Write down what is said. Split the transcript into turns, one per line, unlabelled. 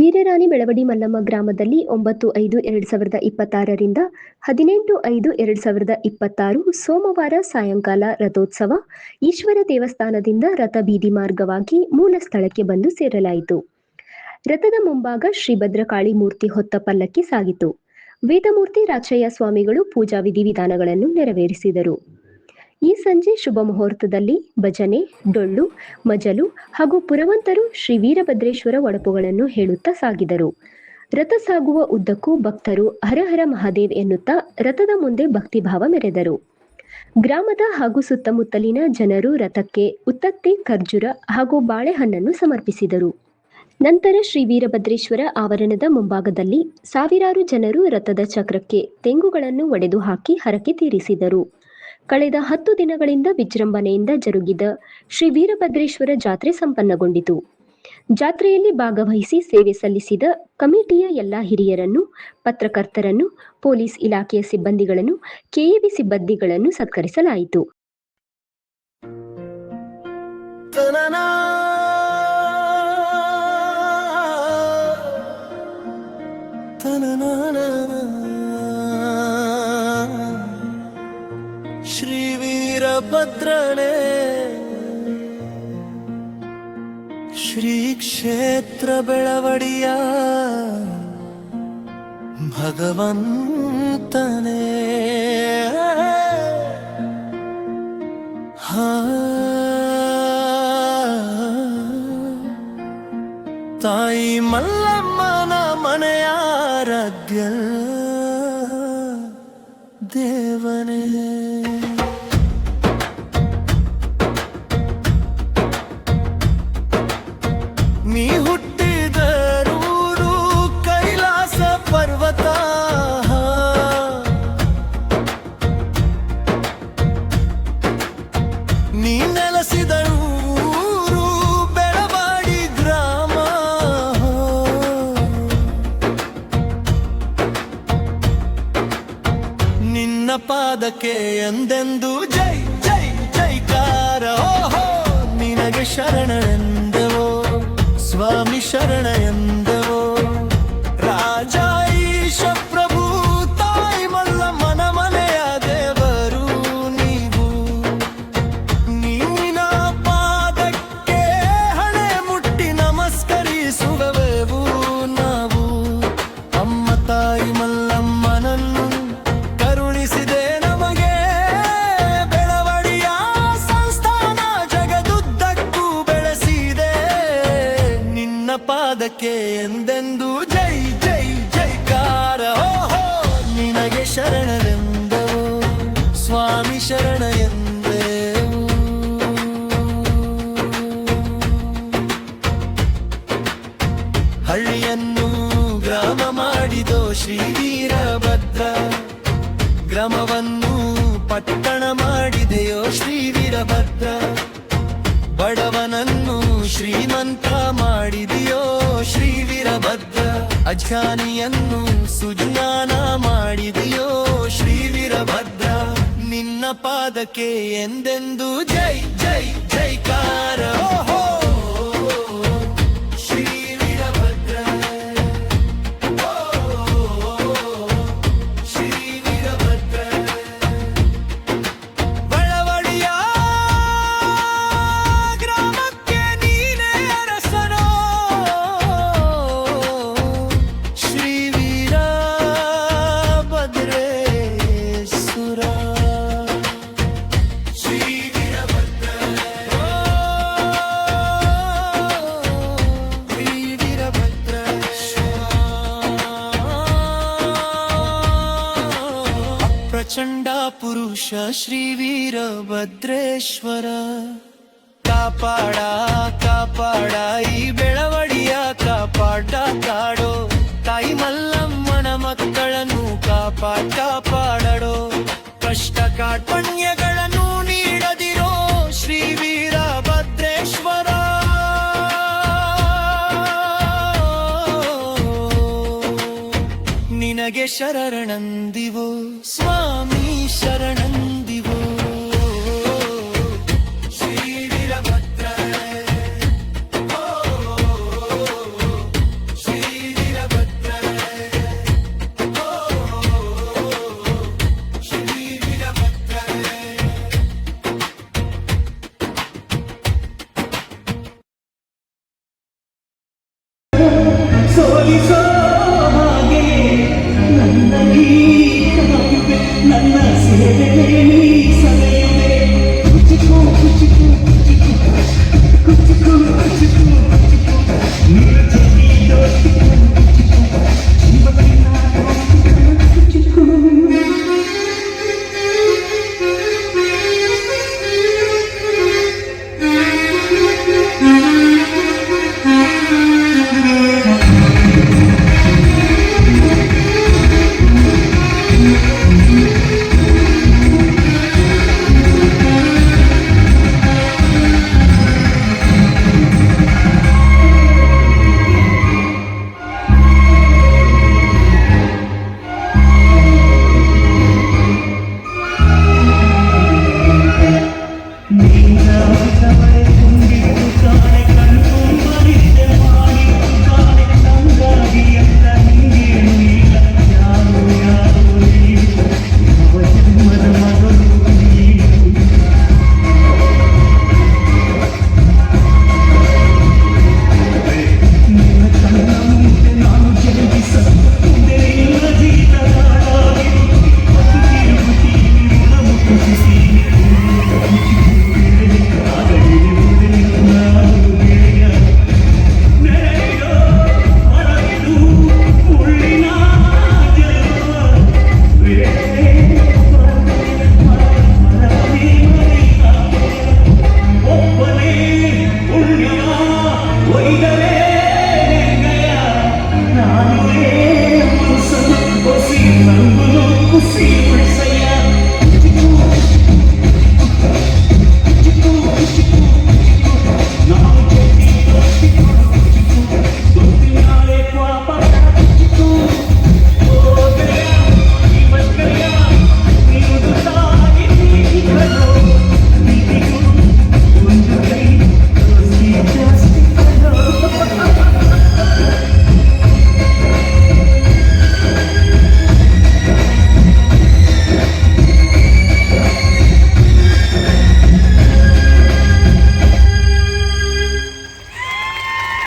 ವೀರರಾಣಿ ಬೆಳವಡಿ ಮಲ್ಲಮ್ಮ ಗ್ರಾಮದಲ್ಲಿ 9/5/2026 ರಿಂದ 18/5/2026 ಸೋಮವಾರ ಸಾಯಂಕಾಲ ರಥೋತ್ಸವ ಈಶ್ವರ ದೇವಸ್ಥಾನದಿಂದ ರಥ ಬೀದಿ ಮಾರ್ಗವಾಗಿ ಮೂಲ ಸ್ಥಳಕ್ಕೆ ಬಂದು ಸೇರಲಾಯಿತು. ರಥದ ಮುಂಭಾಗ ಶ್ರೀ ಭದ್ರಕಾಳಿ ಮೂರ್ತಿ ಹೊತ್ತ ಪಲ್ಲಕ್ಕಿ ಸಾಗಿತು. ವೇದಮೂರ್ತಿ ರಾಚಯ್ಯ ಸ್ವಾಮಿಗಳು ಪೂಜಾ ವಿಧಿವಿಧಾನಗಳನ್ನು ನೆರವೇರಿಸಿದರು. ಈ ಸಂಜೆ ಶುಭ ಮುಹೂರ್ತದಲ್ಲಿ ಭಜನೆ, ಡೊಳ್ಳು, ಮಜಲು ಹಾಗೂ ಪುರವಂತರು ಶ್ರೀ ವೀರಭದ್ರೇಶ್ವರ ಒಡಪುಗಳನ್ನು ಹೇಳುತ್ತಾ ಸಾಗಿದರು. ರಥ ಸಾಗುವ ಉದ್ದಕ್ಕೂ ಭಕ್ತರು ಹರ ಹರ ಮಹಾದೇವ್ ಎನ್ನುತ್ತಾ ರಥದ ಮುಂದೆ ಭಕ್ತಿಭಾವ ಮೆರೆದರು. ಗ್ರಾಮದ ಹಾಗೂ ಸುತ್ತಮುತ್ತಲಿನ ಜನರು ರಥಕ್ಕೆ ಉತ್ತತ್ತಿ, ಖರ್ಜೂರ ಹಾಗೂ ಬಾಳೆಹಣ್ಣನ್ನು ಸಮರ್ಪಿಸಿದರು. ನಂತರ ಶ್ರೀ ವೀರಭದ್ರೇಶ್ವರ ಆವರಣದ ಮುಂಭಾಗದಲ್ಲಿ ಸಾವಿರಾರು ಜನರು ರಥದ ಚಕ್ರಕ್ಕೆ ತೆಂಗುಗಳನ್ನು ಒಡೆದು ಹಾಕಿ ಹರಕೆ ತೀರಿಸಿದರು. ಕಳೆದ 10 ದಿನಗಳಿಂದ ವಿಜೃಂಭಣೆಯಿಂದ ಜರುಗಿದ ಶ್ರೀ ವೀರಭದ್ರೇಶ್ವರ ಜಾತ್ರೆ ಸಂಪನ್ನಗೊಂಡಿತು. ಜಾತ್ರೆಯಲ್ಲಿ ಭಾಗವಹಿಸಿ ಸೇವೆ ಸಲ್ಲಿಸಿದ ಕಮಿಟಿಯ ಎಲ್ಲ ಹಿರಿಯರನ್ನು, ಪತ್ರಕರ್ತರನ್ನು, ಪೊಲೀಸ್ ಇಲಾಖೆಯ ಸಿಬ್ಬಂದಿಗಳನ್ನು, ಕೆಇಬಿ ಸಿಬ್ಬಂದಿಗಳನ್ನು ಸತ್ಕರಿಸಲಾಯಿತು.
ಶ್ರೀ ವೀರಭದ್ರನೇ ಶ್ರೀ ಕ್ಷೇತ್ರ ಬೆಳವಡಿಯ ಭಗವಂತನೇ ತಾಯಿ ಮಲ್ಲಮ್ಮನ ಮನೆಯಾರಾಧ್ಯ ದೇವನೇ. ನೀ ಹುಟ್ಟಿದರೂರು ಕೈಲಾಸ ಪರ್ವತ, ನೀ ನೆಲೆಸಿದರೂರು ಬೆಳವಾಡಿ ಗ್ರಾಮ, ನಿನ್ನ ಪಾದಕ್ಕೆ ಎಂದೆಂದು ಜೈ ಜೈ ಜೈಕಾರ. ಓಹೋ ನಿನಗೆ ಶರಣೆಂದೆವೋ ಸ್ವಾಮಿ, ಶರಣ ಎಂದೆವೋ ರಾಜ ಈಶ ಪ್ರಭು, ತಾಯಿ ಮಲ್ಲಮ್ಮನ ಮನೆಯ ದೇವರು ನೀವು. ನಿನ್ನ ಪಾದಕ್ಕೆ ಹಣೆ ಮುಟ್ಟಿ ನಮಸ್ಕರಿಸುವೆವು ನಾವು. ಅಮ್ಮ ತಾಯಿ ಮಲ್ಲಮ್ಮನನ್ನು ಕರುಣಿಸಿದೆ ನಮಗೆ, ಬೆಳವಡಿಯ ಸಂಸ್ಥಾನ ಜಗದುದ್ದಕ್ಕೂ ಬೆಳೆಸಿದೆ. ನಿನ್ನ ಪಾದಕ್ಕೆ ಎಂದೆಂದು ಜೈ ಜೈ ಜೈಕಾರ. ಓಹೋ ನಿನಗೆ ಶರಣರೆಂದೆವು ಸ್ವಾಮಿ, ಶರಣ ಎಂದೆವು. ಹಳ್ಳಿಯನ್ನು ಗ್ರಾಮ ಮಾಡಿದೋ ಶ್ರೀ ವೀರಭದ್ರ, ಗ್ರಾಮವನ್ನು ಪಟ್ಟಣ ಮಾಡಿದೆಯೋ ಶ್ರೀ ವೀರಭದ್ರ. ಬಡವನನ್ನು ಶ್ರೀಮಂತ ಮಾಡಿದೆಯೋ ಶ್ರೀ ವೀರಭದ್ರ, ಅಜ್ಞಾನಿಯನ್ನು ಸುಜ್ಞಾನ ಮಾಡಿದೆಯೋ ಶ್ರೀ ವೀರಭದ್ರ. ನಿನ್ನ ಪಾದಕ್ಕೆ ಎಂದೆಂದು ಜೈ ಜೈ ಜೈಕಾರ. ಓಹೋ ಶ್ರೀ ವೀರಭದ್ರ, ಶ್ರೀ ವೀರಭದ್ರ. ಬೆಳವಡಿಯ ಗ್ರಾಮಕ್ಕೆ ನೀನೇ ಅರಸನೋ ಶ್ರೀ ವೀರಭದ್ರೇಶ್ವರ. ಶ್ರೀ ವೀರಭದ್ರ, ಶ್ರೀ ವೀರಭದ್ರೇಶ್ವರ. ಪ್ರಚಂಡ ಪುರುಷ ಶ್ರೀ ವೀರಭದ್ರೇಶ್ವರ. ಕಾಪಾಡ ಕಾಪಾಡ ಈ ಬೆಳವಡಿಯ ಕಾಪಾಡ ಕಾಡೋ, ತಾಯಿ ಮಲ್ಲಮ್ಮನ ಮಕ್ಕಳನ್ನು ಕಾಪಾಡೋ. ಕಷ್ಟ ಕಾರ್ಪಣ್ಯಗಳನ್ನು ನೀಡದಿರೋ ಶ್ರೀ ವೀರಭದ್ರೇಶ್ವರ. ನಿನಗೆ ಶರಣಂದಿವೋ ಸ್ವಾಮಿ.